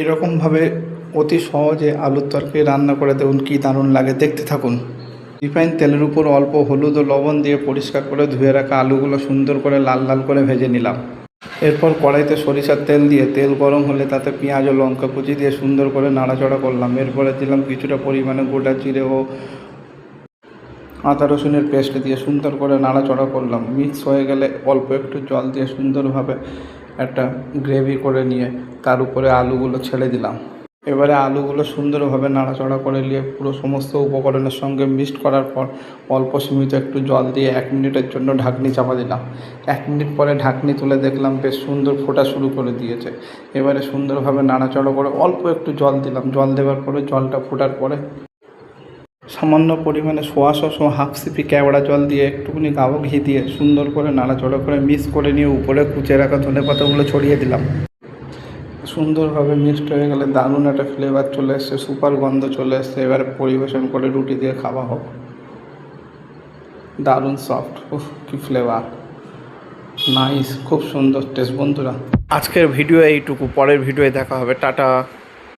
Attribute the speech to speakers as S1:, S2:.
S1: এরকমভাবে অতি সহজে আলুর তরকারি রান্না করে দেখুন কী দারুণ লাগে, দেখতে থাকুন। রিফাইন তেলের উপর অল্প হলুদ ও লবণ দিয়ে পরিষ্কার করে ধুয়ে রাখা আলুগুলো সুন্দর করে লাল লাল করে ভেজে নিলাম। এরপর কড়াইতে সরিষার তেল দিয়ে তেল গরম হলে তাতে পেঁয়াজ ও লঙ্কা কুচি দিয়ে সুন্দর করে নাড়াচাড়া করলাম। এরপরে দিলাম কিছুটা পরিমাণে গোটা জিরে ও আদা রসুনের পেস্ট দিয়ে সুন্দর করে নাড়াচাড়া করলাম। মিক্স হয়ে গেলে অল্প একটু জল দিয়ে সুন্দরভাবে একটা গ্রেভি করে নিয়ে তার উপরে আলুগুলো ছেড়ে দিলাম। এবারে আলুগুলো সুন্দরভাবে নাড়াচাড়া করে নিয়ে পুরো সমস্ত উপকরণের সঙ্গে মিক্সড করার পর অল্প সীমিত একটু জল দিয়ে 1 মিনিটের জন্য ঢাকনি চাপা দিলাম। 1 মিনিট পরে ঢাকনি তুলে দেখলাম বেশ সুন্দর ফোটা শুরু করে দিয়েছে। এবারে সুন্দরভাবে নাড়াচাড়া করে অল্প একটু জল দিলাম। জল দেওয়ার পরে জলটা ফোটার পরে সামান্য পরিমাণে সোয়া সস ও হাফ সিপি কেওড়া জল দিয়ে একটুখানি গাঢ় ঘি দিয়ে সুন্দর করে নাড়াচাড়া করে মিক্স করে নিয়ে উপরে কুচে রাখা ধনেপাতাগুলো ছড়িয়ে দিলাম। সুন্দরভাবে মিক্সড হয়ে গেলে দারুণ একটা ফ্লেভার চলে এসছে, সুপার গন্ধ চলে এসছে। এবারে পরিবেশন করে রুটি দিয়ে খাওয়া হোক। দারুণ সফট, কি ফ্লেভার, নাইস, খুব সুন্দর টেস্ট। বন্ধুরা, আজকের ভিডিও এইটুকু, পরের ভিডিওয়ে দেখা হবে। টাটা।